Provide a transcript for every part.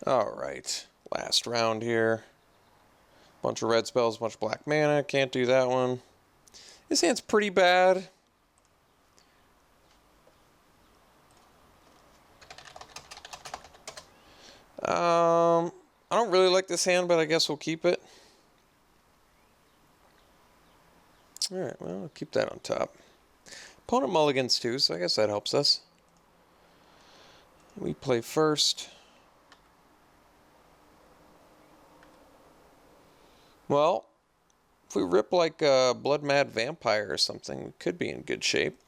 Alright, last round here. Bunch of red spells, bunch of black mana. Can't do that one. This hand's pretty bad. I don't really like this hand, but I guess we'll keep it. Alright, well, I'll keep that on top. Opponent mulligans too, so I guess that helps us. We play first. Well, if we rip like a Blood Mad Vampire or something, we could be in good shape.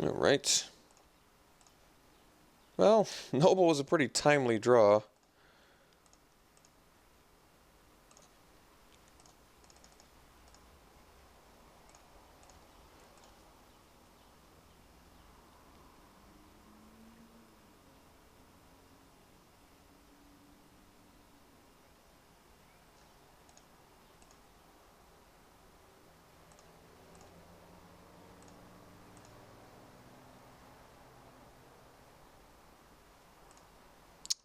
Alright. Well, Noble was a pretty timely draw.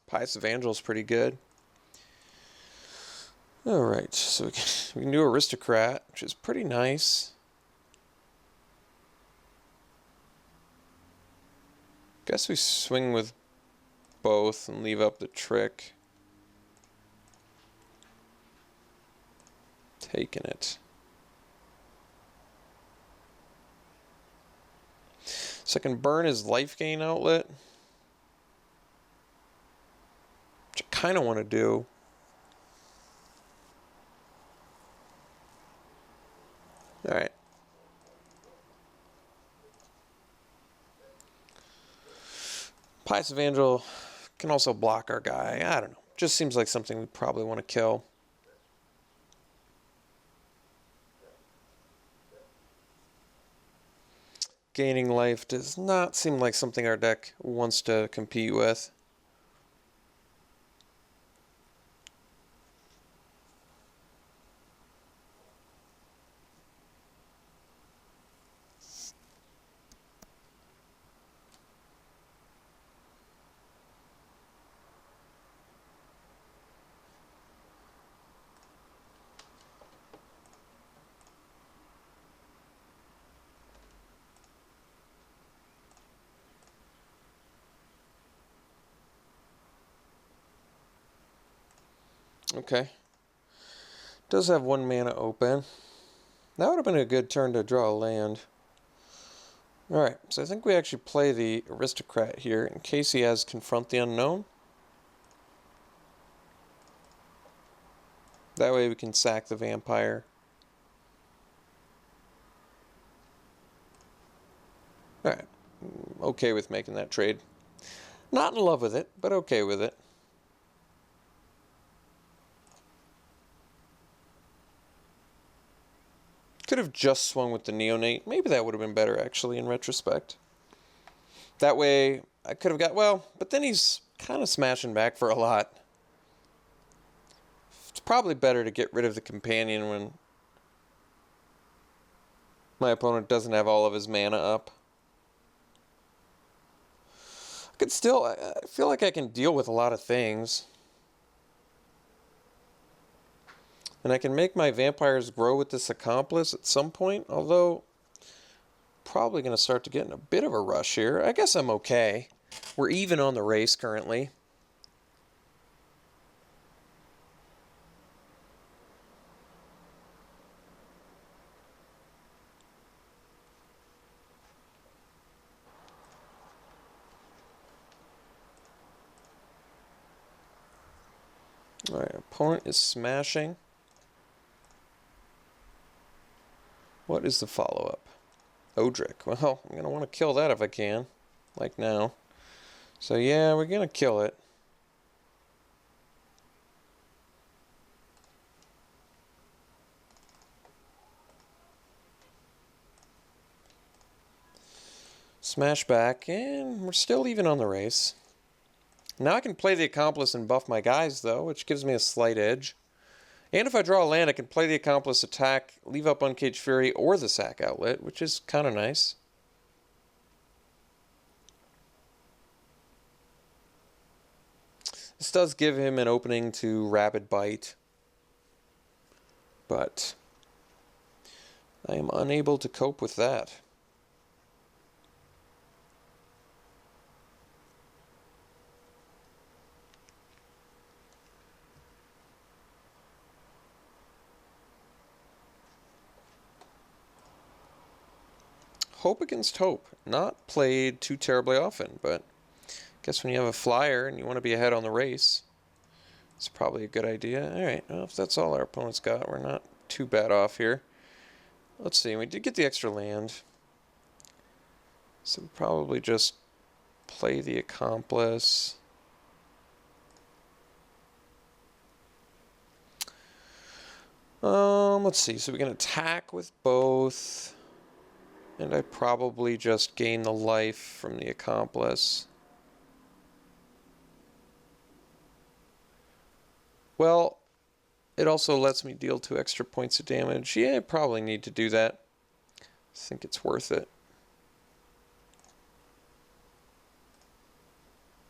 Pious Evangel's pretty good. Alright, so we can do Aristocrat, which is pretty nice. Guess we swing with both and leave up the trick. Taking it. Second burn is life gain outlet. Which I kind of want to do. Alright. Pious Evangel can also block our guy. I don't know. Just seems like something we probably want to kill. Gaining life does not seem like something our deck wants to compete with. Okay. Does have 1 mana open. That would have been a good turn to draw a land. Alright, so I think we actually play the Aristocrat here in case he has Confront the Unknown. That way we can sack the Vampire. Alright, okay with making that trade. Not in love with it, but okay with it. Could have just swung with the Neonate. Maybe that would have been better, actually, in retrospect. That way, I could have got... Well, but then he's kind of smashing back for a lot. It's probably better to get rid of the Companion when my opponent doesn't have all of his mana up. I could still... I feel like I can deal with a lot of things. And I can make my vampires grow with this Accomplice at some point, although probably going to start to get in a bit of a rush here. I guess I'm okay. We're even on the race currently. Alright, opponent is smashing. What is the follow-up? Odric. Well, I'm going to want to kill that if I can. Like now. So yeah, we're going to kill it. Smash back, and we're still even on the race. Now I can play the Accomplice and buff my guys, though, which gives me a slight edge. And if I draw a land, I can play the Accomplice, attack, leave up Uncaged Fury, or the Sack Outlet, which is kind of nice. This does give him an opening to Rapid Bite, but I am unable to cope with that. Hope against hope. Not played too terribly often, but I guess when you have a flyer and you want to be ahead on the race, it's probably a good idea. Alright, well, if that's all our opponent's got, we're not too bad off here. Let's see, we did get the extra land. So we'll probably just play the Accomplice. Let's see, so we can attack with both. And I probably just gain the life from the Accomplice. Well, it also lets me deal 2 extra points of damage. Yeah, I probably need to do that. I think it's worth it.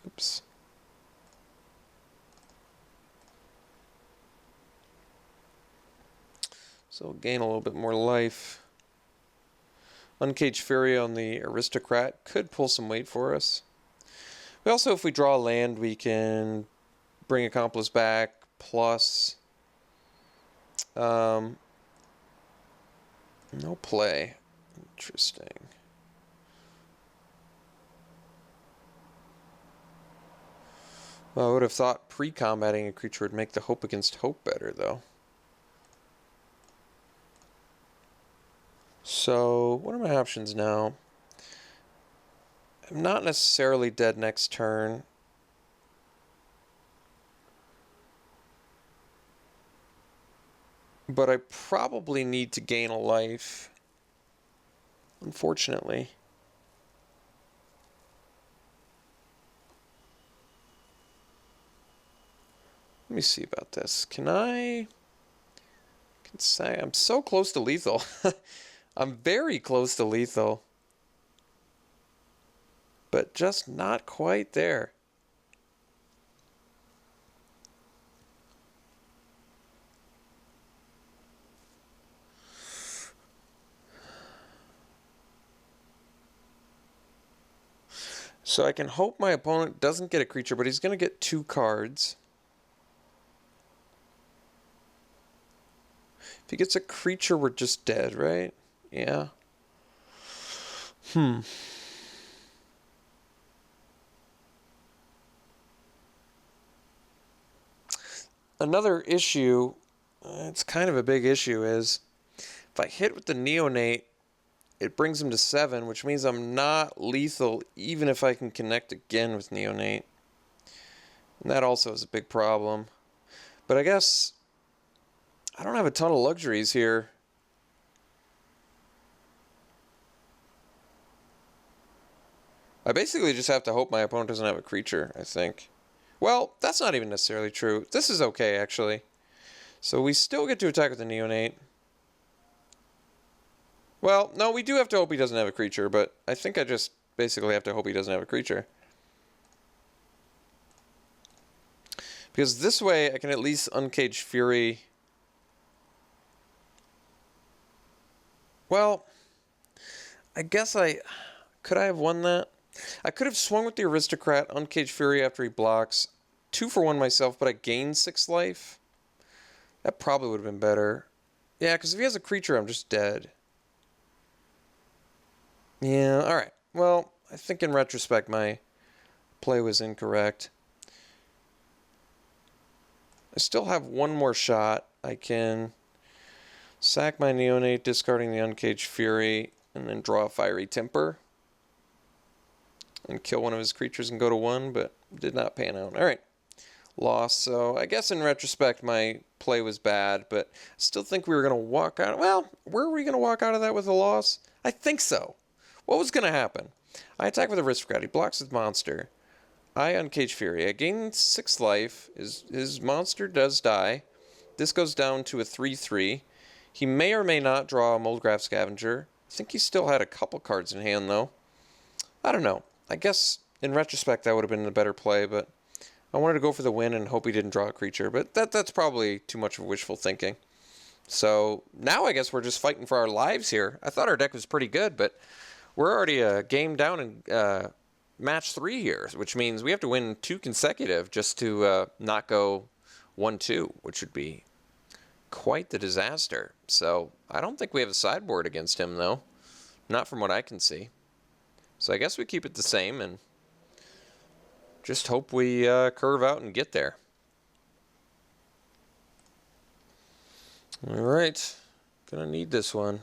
Oops. So gain a little bit more life. Uncaged Fury on the Aristocrat could pull some weight for us. We also, if we draw a land, we can bring Accomplice back, plus no play. Interesting. Well, I would have thought pre-combating a creature would make the Hope Against Hope better, though. So, what are my options now? I'm not necessarily dead next turn. But I probably need to gain a life, unfortunately. Let me see about this. Can say I'm so close to lethal. I'm very close to lethal. But just not quite there. So I can hope my opponent doesn't get a creature, but he's going to get 2 cards. If he gets a creature, we're just dead, right? Yeah. Another issue, it's kind of a big issue, is if I hit with the Neonate, it brings him to 7, which means I'm not lethal even if I can connect again with Neonate. And that also is a big problem. But I guess I don't have a ton of luxuries here. I basically just have to hope my opponent doesn't have a creature, I think. Well, that's not even necessarily true. This is okay, actually. So we still get to attack with the Neonate. Well, no, we do have to hope he doesn't have a creature, but I think I just basically have to hope he doesn't have a creature. Because this way, I can at least Uncaged Fury. Well, I guess could I have won that? I could have swung with the Aristocrat, Uncaged Fury after he blocks. 2 for 1 myself, but I gained 6 life. That probably would have been better. Yeah, because if he has a creature, I'm just dead. Yeah, alright. Well, I think in retrospect, my play was incorrect. I still have 1 more shot. I can sack my Neonate, discarding the Uncaged Fury, and then draw a Fiery Temper. And kill one of his creatures and go to 1, but did not pan out. Alright. Lost. So I guess in retrospect, my play was bad, but I still think we were going to walk out. Well, were we going to walk out of that with a loss? I think so. What was going to happen? I attack with Aristocrat. He blocks his monster. I uncage Fury. I gain 6 life. His monster does die. This goes down to a 3/3. He may or may not draw a Moldgraph Scavenger. I think he still had a couple cards in hand, though. I don't know. I guess, in retrospect, that would have been a better play, but I wanted to go for the win and hope he didn't draw a creature, but that's probably too much of wishful thinking. So, now I guess we're just fighting for our lives here. I thought our deck was pretty good, but we're already a game down in match 3 here, which means we have to win 2 consecutive just to not go 1-2, which would be quite the disaster. So I don't think we have a sideboard against him, though. Not from what I can see. So I guess we keep it the same and just hope we curve out and get there. All right. Gonna need this one.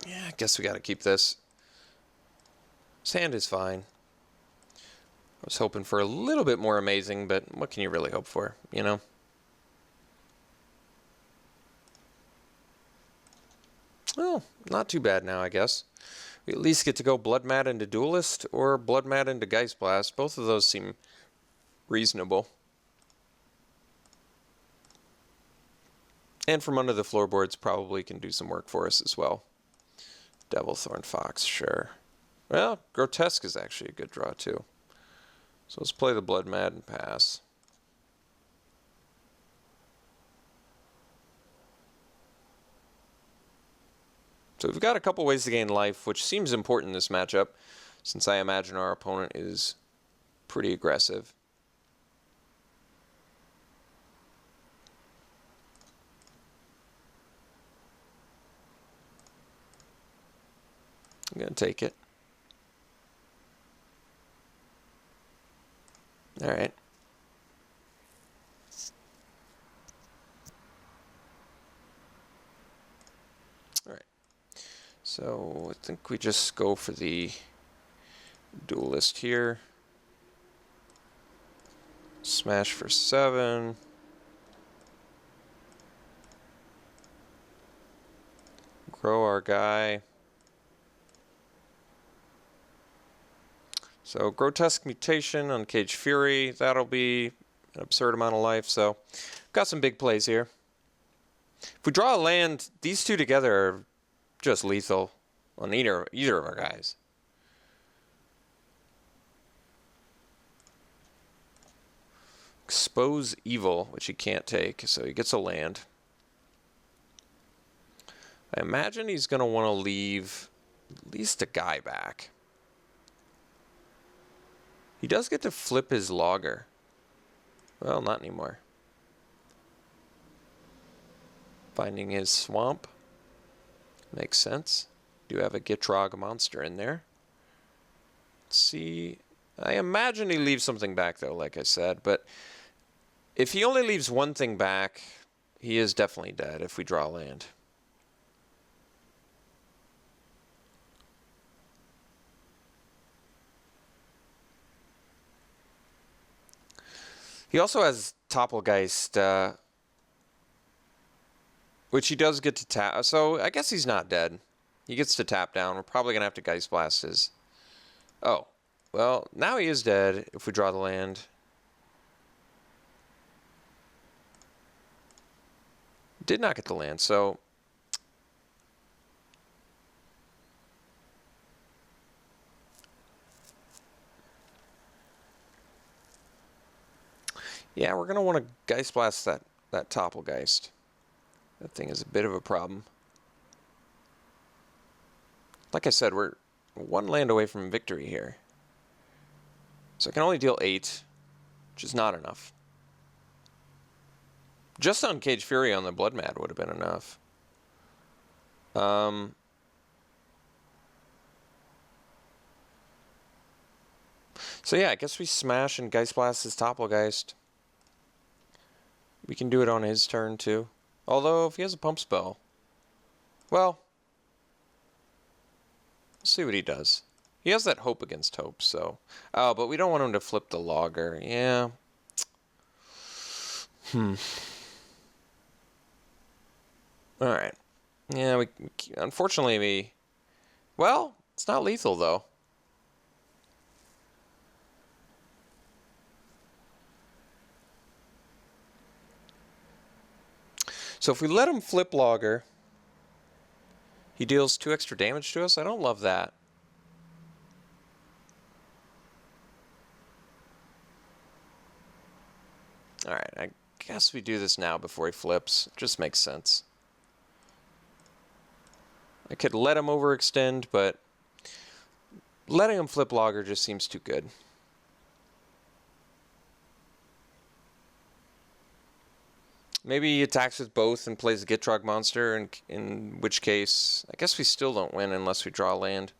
Yeah, I guess we got to keep this. His hand is fine. I was hoping for a little bit more amazing, but what can you really hope for, you know? Well, not too bad now, I guess. We at least get to go Blood Mad into Duelist or Blood Mad into Geist Blast. Both of those seem reasonable. And from under the floorboards probably can do some work for us as well. Devilthorn Fox, sure. Well, Grotesque is actually a good draw, too. So let's play the Blood Mad and pass. So we've got a couple ways to gain life, which seems important in this matchup, since I imagine our opponent is pretty aggressive. I'm going to take it. All right. All right. So I think we just go for the Duelist here. Smash for 7. Grow our guy. So Grotesque Mutation on Cage Fury. That'll be an absurd amount of life. So got some big plays here. If we draw a land, these two together are just lethal on either of our guys. Expose Evil, which he can't take, so he gets a land. I imagine he's going to want to leave at least a guy back. He does get to flip his Logger. Well, not anymore. Finding his Swamp. Makes sense. Do have a Gitrog monster in there. Let's see. I imagine he leaves something back, though, like I said. But if he only leaves one thing back, he is definitely dead if we draw land. He also has Topplegeist, which he does get to tap. So I guess he's not dead. He gets to tap down. We're probably going to have to Geist Blast his... Oh. Well, now he is dead if we draw the land. Did not get the land, so... Yeah, we're going to want to Geist Blast that Topplegeist. That thing is a bit of a problem. Like I said, we're 1 land away from victory here. So I can only deal 8, which is not enough. Just on Cage Fury on the Blood Mad would have been enough. So yeah, I guess we smash and Geist Blast his Topplegeist. We can do it on his turn too. Although if he has a pump spell, well, we'll see what he does. He has that Hope against Hope, so... Oh, but we don't want him to flip the Logger. Yeah. Alright. Yeah, unfortunately, well, it's not lethal, though. So if we let him flip Logger, he deals 2 extra damage to us. I don't love that. Alright, I guess we do this now before he flips. It just makes sense. I could let him overextend, but letting him flip Logger just seems too good. Maybe he attacks with both and plays a Gitrog monster, in which case, I guess we still don't win unless we draw land.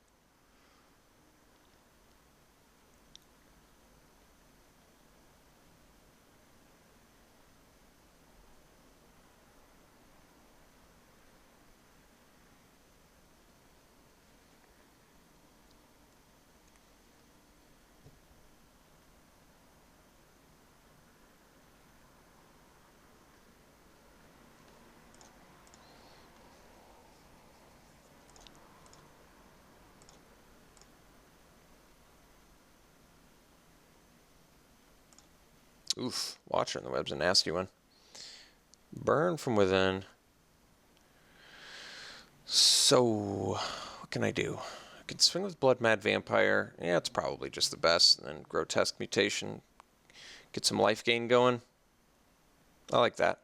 Oof, Watcher in the Web's a nasty one. Burn from within. So, what can I do? I can swing with Blood Mad Vampire. Yeah, it's probably just the best. And then Grotesque Mutation. Get some life gain going. I like that.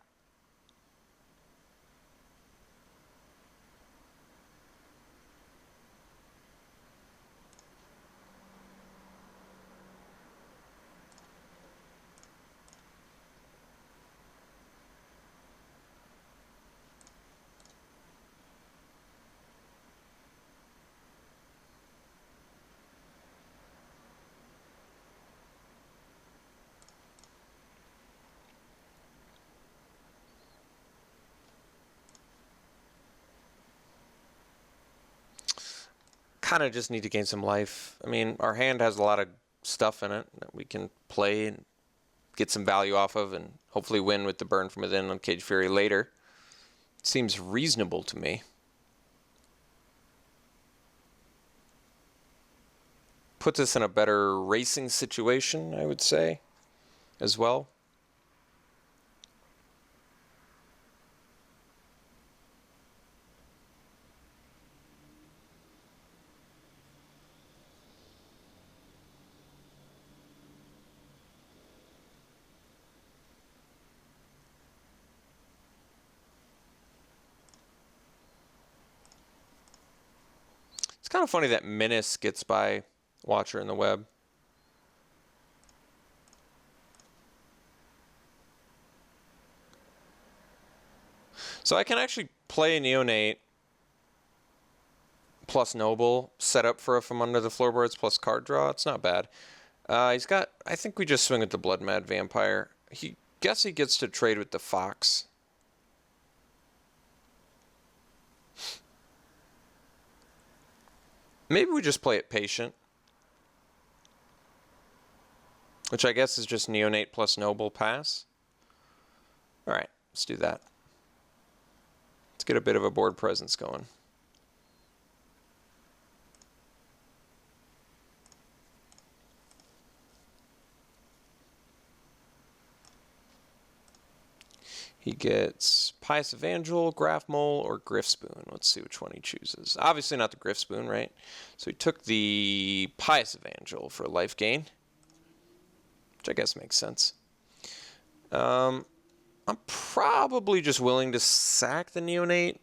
Kind of just need to gain some life. I mean, our hand has a lot of stuff in it that we can play and get some value off of and hopefully win with the Burn from Within on Cage Fury later. Seems reasonable to me. Puts us in a better racing situation, I would say, as well. It's kind of funny that Menace gets by Watcher in the Web. So I can actually play a Neonate plus Noble, set up for a From Under the Floorboards plus card draw. It's not bad. He's got, I think we just swing with the Blood Mad Vampire. He gets to trade with the Fox. Maybe we just play it patient. Which I guess is just Neonate plus Noble pass. Alright, let's do that. Let's get a bit of a board presence going. He gets Pious Evangel, Graph Mole, or Griff Spoon. Let's see which one he chooses. Obviously not the Griff Spoon, right? So he took the Pious Evangel for life gain, which I guess makes sense. I'm probably just willing to sack the Neonate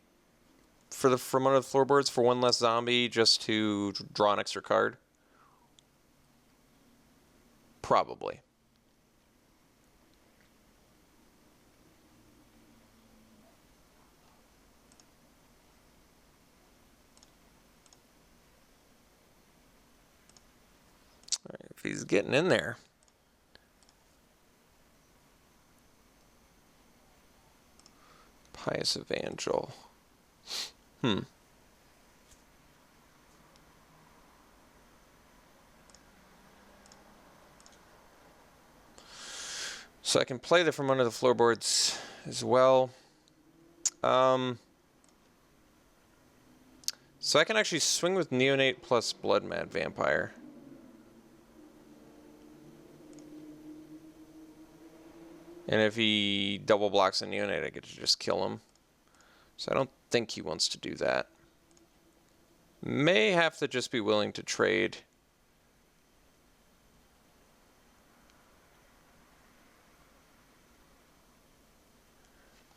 for the From Under the Floorboards for one less zombie just to draw an extra card. Probably. Alright, if he's getting in there. Pious Evangel. So I can play the From Under the Floorboards as well. So I can actually swing with Neonate plus Blood Mad Vampire. And if he double blocks a neonate, I get to just kill him. So I don't think he wants to do that. May have to just be willing to trade.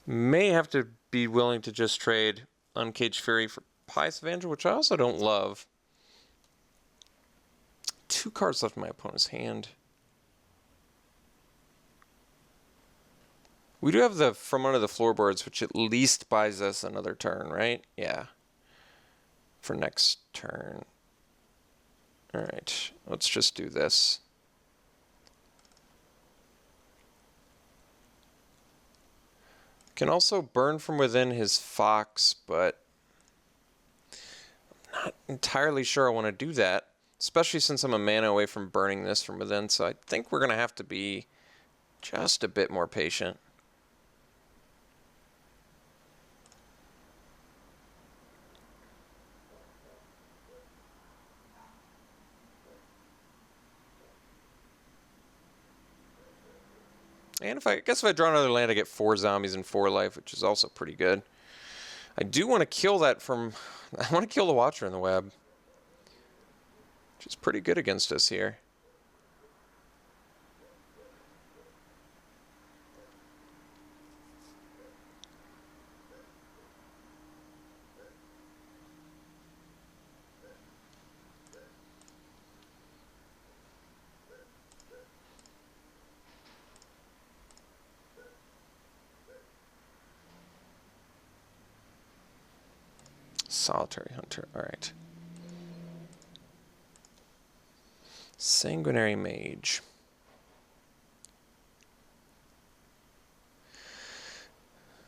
May have to be willing to just trade Uncaged Fury for Pious Avenger, which I also don't love. 2 cards left in my opponent's hand. We do have the From Under the Floorboards, which at least buys us another turn, right? Yeah. For next turn. Alright, let's just do this. Can also burn from within his Fox, but I'm not entirely sure I want to do that, especially since I'm a mana away from burning this from within, so I think we're going to have to be just a bit more patient. And I guess if I draw another land, I get 4 zombies and 4 life, which is also pretty good. I do want to kill that from... I want to kill the Watcher in the Web, which is pretty good against us here. Solitary Hunter, alright. Sanguinary Mage.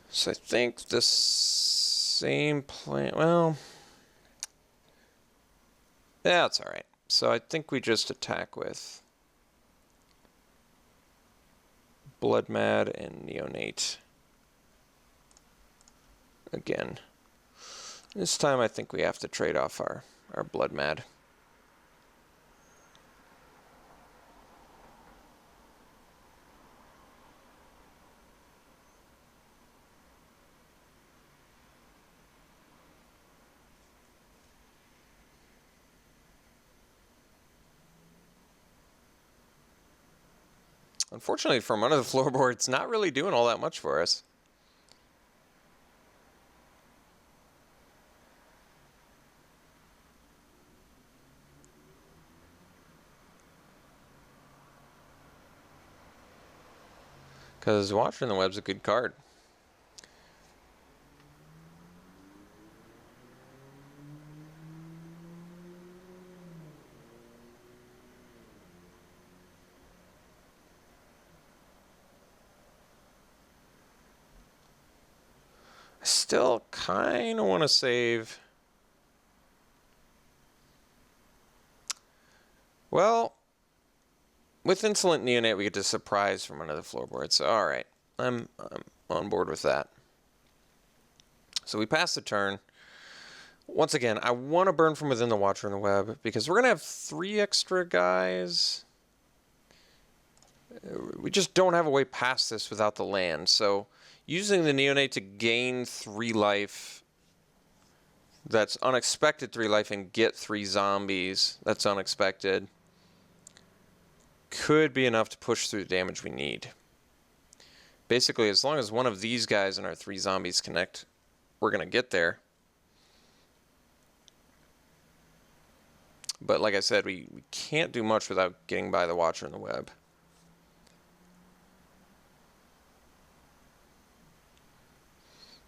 So I think the same plan, well, yeah, it's alright. So I think we just attack with Blood Mad and Neonate again. This time I think we have to trade off our Blood Mad. Unfortunately, From Under the Floorboard, it's not really doing all that much for us. Because Watcher in the Web's a good card. I still kind of want to save... Well, with Insolent Neonate, we get to surprise From Under the Floorboard, so alright. I'm on board with that. So we pass the turn. Once again, I want to burn from within the Watcher in the Web, because we're going to have 3 extra guys. We just don't have a way past this without the land, so using the Neonate to gain 3 life, that's unexpected 3 life, and get 3 zombies, that's unexpected, could be enough to push through the damage we need. Basically, as long as one of these guys and our 3 zombies connect, we're going to get there. But like I said, we can't do much without getting by the Watcher in the Web.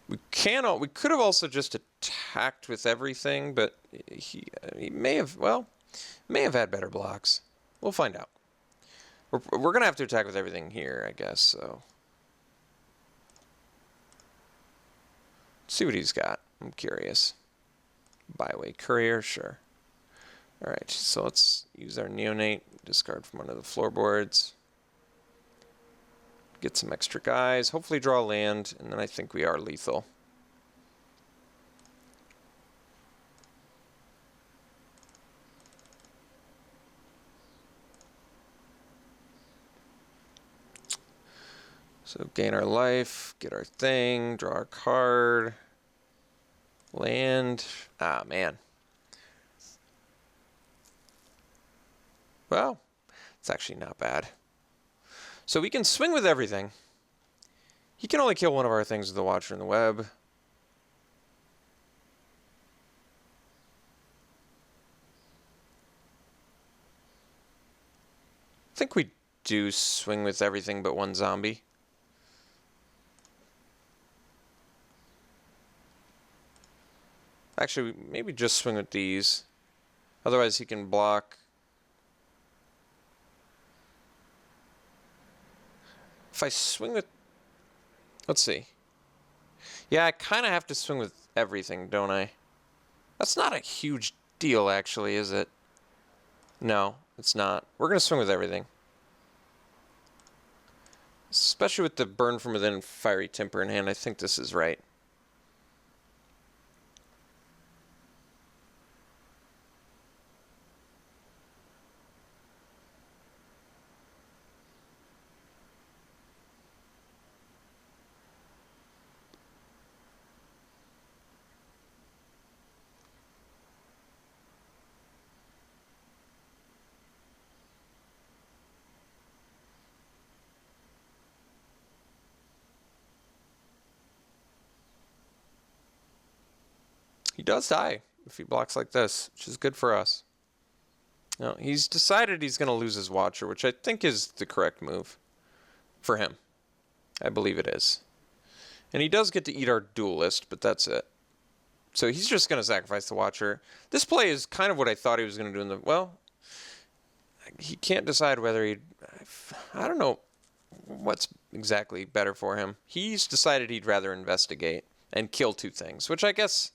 We could have also just attacked with everything, but he may have, well, may have had better blocks. We'll find out. We're going to have to attack with everything here, I guess, so. Let's see what he's got. I'm curious. Byway Courier, sure. Alright, so let's use our Neonate, discard From Under the Floorboards. Get some extra guys, hopefully draw land, and then I think we are lethal. So gain our life, get our thing, draw our card, land. Ah, man. Well, it's actually not bad. So we can swing with everything. He can only kill one of our things with the Watcher in the Web. I think we do swing with everything but one zombie. Actually, maybe just swing with these. Otherwise, he can block. If I swing with... Let's see. Yeah, I kind of have to swing with everything, don't I? That's not a huge deal, actually, is it? No, it's not. We're going to swing with everything. Especially with the Burn from Within Fiery Temper in hand, I think this is right. He does die if he blocks like this, which is good for us. Now, he's decided he's going to lose his Watcher, which I think is the correct move for him. I believe it is. And he does get to eat our Duelist, but that's it. So he's just going to sacrifice the Watcher. This play is kind of what I thought he was going to do in the... Well, he can't decide whether he'd... I don't know what's exactly better for him. He's decided he'd rather investigate and kill two things, which I guess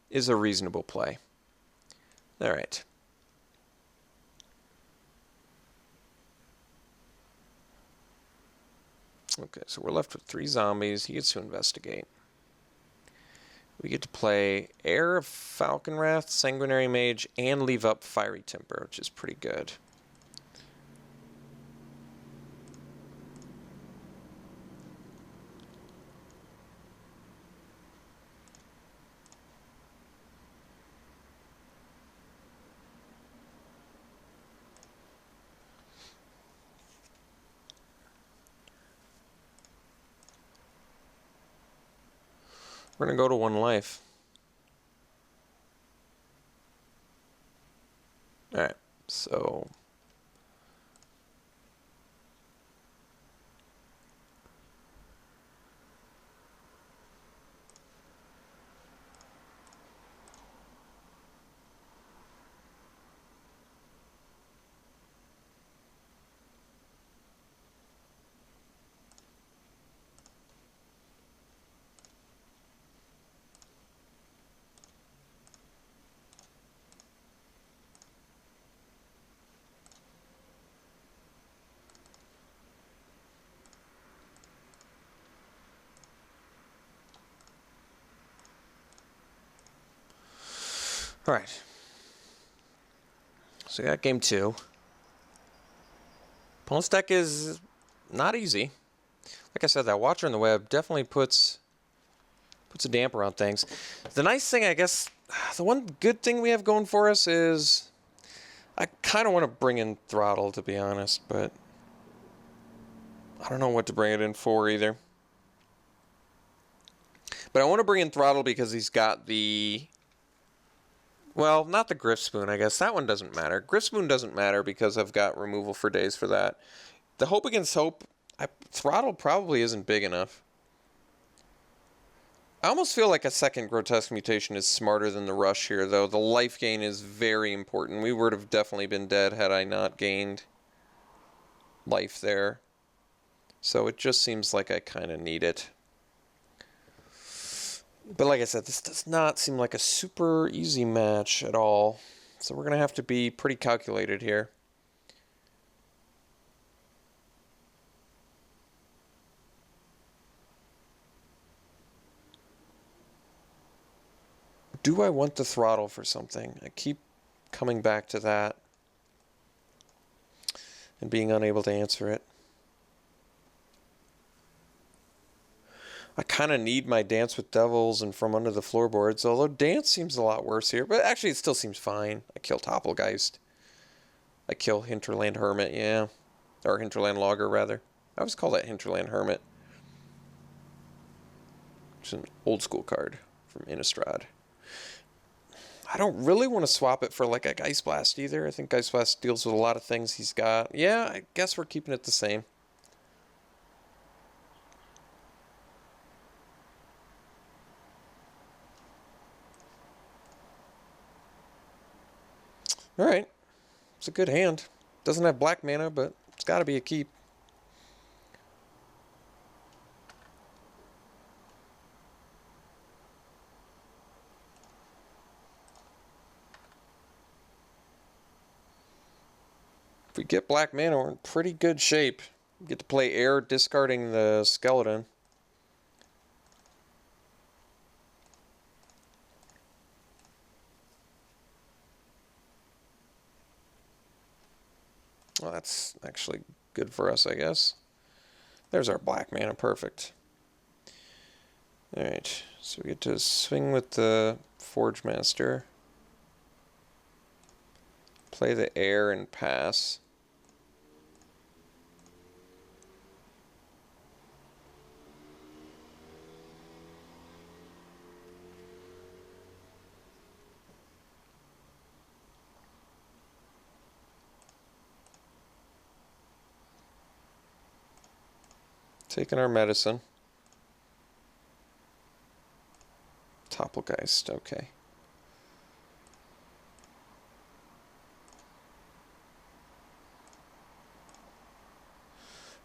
is a reasonable play. All right. Okay, so we're left with 3 zombies. He gets to investigate. We get to play Heir of Falconwrath, Sanguinary Mage, and leave up Fiery Temper, which is pretty good. We're going to go to 1 life. Alright, so... Alright. So we got game 2. Opponent's deck is not easy. Like I said, that Watcher in the Web definitely puts a damper on things. The nice thing, I guess, the one good thing we have going for us is I kind of want to bring in Throttle, to be honest, but I don't know what to bring it in for either. But I want to bring in Throttle because he's got the... Well, not the Griff Spoon, I guess. That one doesn't matter. Griff Spoon doesn't matter because I've got removal for days for that. The Hope Against Hope, Throttle probably isn't big enough. I almost feel like a second Grotesque Mutation is smarter than the Rush here, though. The life gain is very important. We would have definitely been dead had I not gained life there. So it just seems like I kind of need it. But like I said, this does not seem like a super easy match at all. So we're going to have to be pretty calculated here. Do I want the Throttle for something? I keep coming back to that and being unable to answer it. I kind of need my Dance with Devils and From Under the Floorboards, although Dance seems a lot worse here. But actually, it still seems fine. I kill Toppelgeist. I kill Hinterland Hermit, yeah. Or Hinterland Logger, rather. I always call that Hinterland Hermit. It's an old school card from Innistrad. I don't really want to swap it for like a Geist Blast either. I think Geist Blast deals with a lot of things he's got. Yeah, I guess we're keeping it the same. Alright. It's a good hand. Doesn't have black mana, but it's got to be a keep. If we get black mana, we're in pretty good shape. We get to play air, discarding the skeleton. Well, that's actually good for us, I guess. There's our black mana, perfect. Alright, so we get to swing with the Forge Master. Play the air and pass. Taking our medicine. Toppelgeist, okay.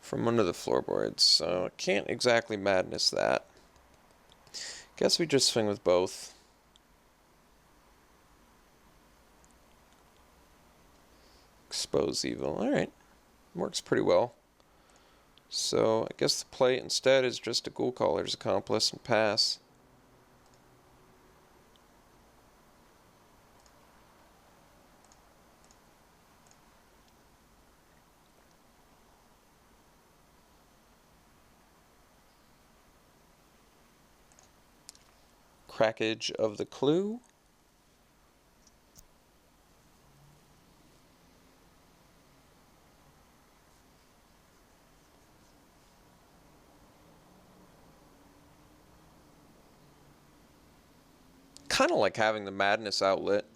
From Under the Floorboards, so I can't exactly madness that. Guess we just swing with both. Expose evil, alright. Works pretty well. So I guess the play instead is just a Ghoul Caller's Accomplice and pass. Crackage of the Clue. Kind of like having the Madness outlet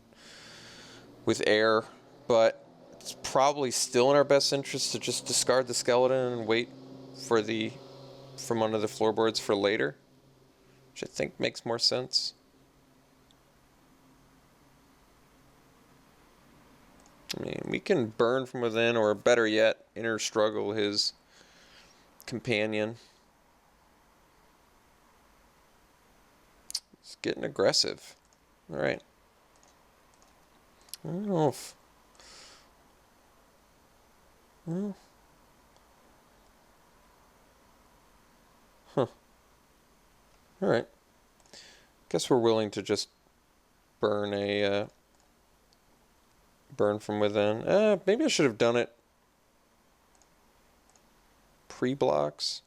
with air, but it's probably still in our best interest to just discard the skeleton and wait for the From Under the Floorboards for later, which I think makes more sense. I mean, we can burn from within, or better yet, inner struggle his companion. It's getting aggressive. Alright. I don't know if... Well... Huh. Alright. Guess we're willing to just burn a... burn from within. Maybe I should have done it pre-blocks.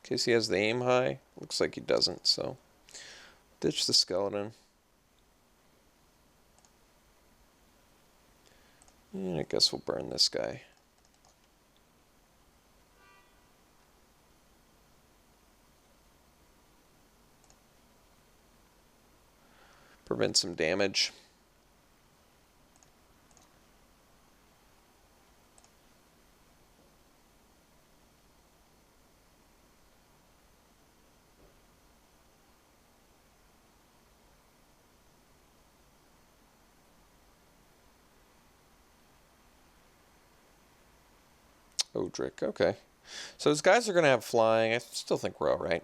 In case he has the aim high. Looks like he doesn't, so... Ditch the skeleton. And I guess we'll burn this guy. Prevent some damage. Odric, okay. So those guys are going to have flying. I still think we're alright.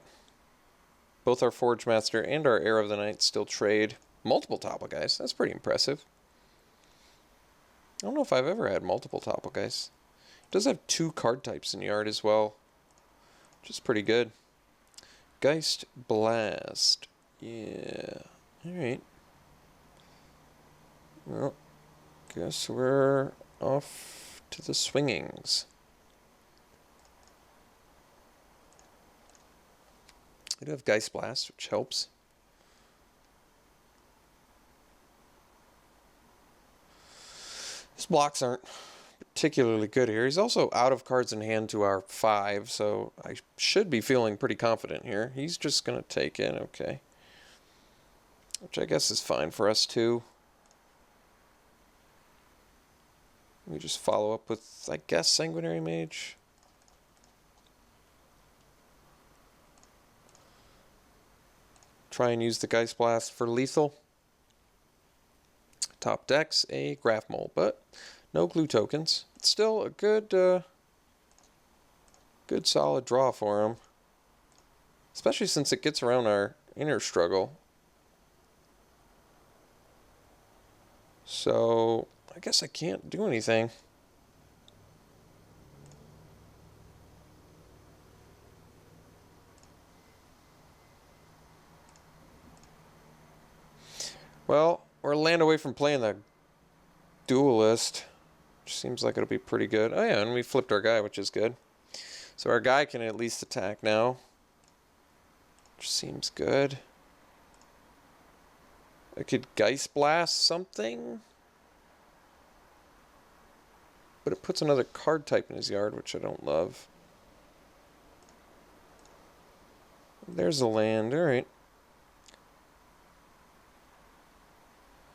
Both our Forge Master and our Heir of the Night still trade. Multiple Toppelgeist. That's pretty impressive. I don't know if I've ever had multiple Toppelgeist. It does have 2 card types in yard as well, which is pretty good. Geist Blast. Yeah. Alright. Well, guess we're off to the swingings. I do have Geist Blast, which helps. His blocks aren't particularly good here. He's also out of cards in hand to our 5, so I should be feeling pretty confident here. He's just going to take it, okay. Which I guess is fine for us too. We just follow up with, I guess, Sanguinary Mage. Try and use the Geist Blast for lethal. Top deck's a Graph Mole, but no glue tokens. It's still a good solid draw for him. Especially since it gets around our inner struggle. So, I guess I can't do anything. Well, we're a land away from playing the Duelist. Which seems like it'll be pretty good. Oh yeah, and we flipped our guy, which is good. So our guy can at least attack now. Which seems good. I could Geist Blast something. But it puts another card type in his yard, which I don't love. There's a land, alright.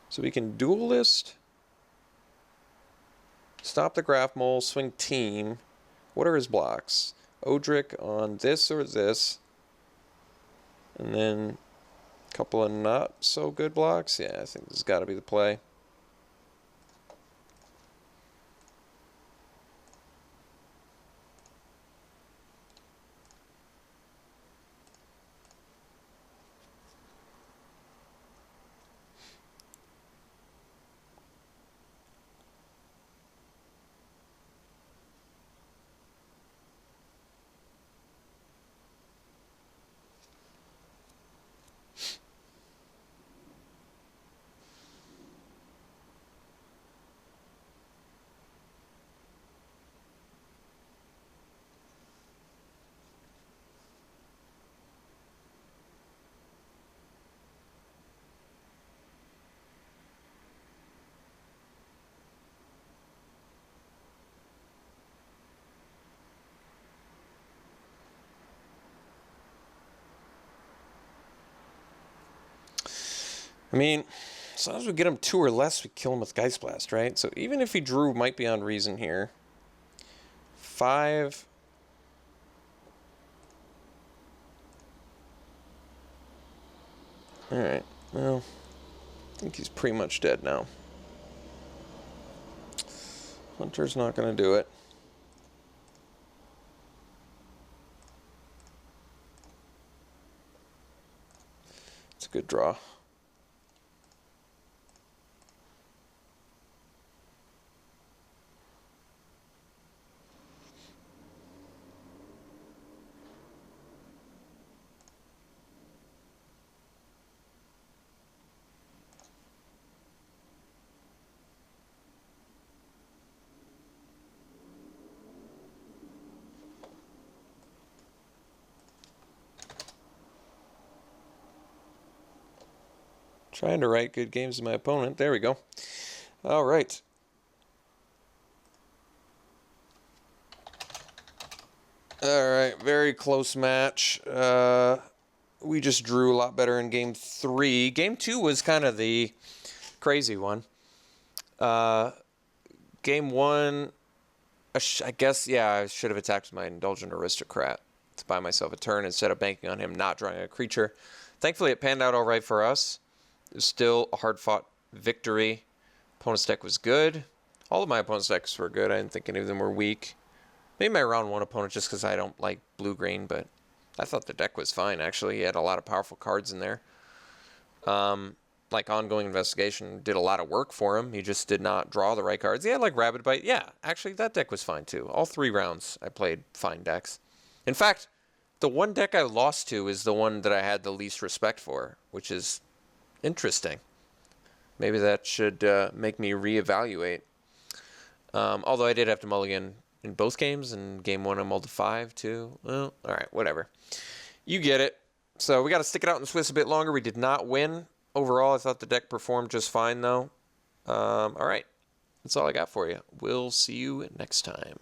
So we can Duelist, stop the Graph Mole, swing Team. What are his blocks? Odric on this or this. And then a couple of not so good blocks. Yeah, I think this has got to be the play. I mean, as long as we get him 2 or less, we kill him with Geist Blast, right? So even if he drew, might be on reason here. 5. Alright, well, I think he's pretty much dead now. Hunter's not going to do it. It's a good draw. Trying to write good games to my opponent. There we go. All right. All right. Very close match. We just drew a lot better in game 3. Game 2 was kind of the crazy one. Game 1, I guess, yeah, I should have attacked my Indulgent Aristocrat to buy myself a turn instead of banking on him not drawing a creature. Thankfully, it panned out all right for us. It was still a hard-fought victory. Opponent's deck was good. All of my opponent's decks were good. I didn't think any of them were weak. Maybe my round 1 opponent just because I don't like blue-green, but I thought the deck was fine, actually. He had a lot of powerful cards in there. Like Ongoing Investigation did a lot of work for him. He just did not draw the right cards. He had like Rabid Bite. Yeah, actually, that deck was fine, too. All 3 rounds, I played fine decks. In fact, the one deck I lost to is the one that I had the least respect for, which is interesting. Maybe that should make me reevaluate. Although I did have to mulligan in both games. In game 1, I mulled to 5, too. Well, all right, whatever. You get it. So we got to stick it out in the Swiss a bit longer. We did not win. Overall, I thought the deck performed just fine, though. All right. That's all I got for you. We'll see you next time.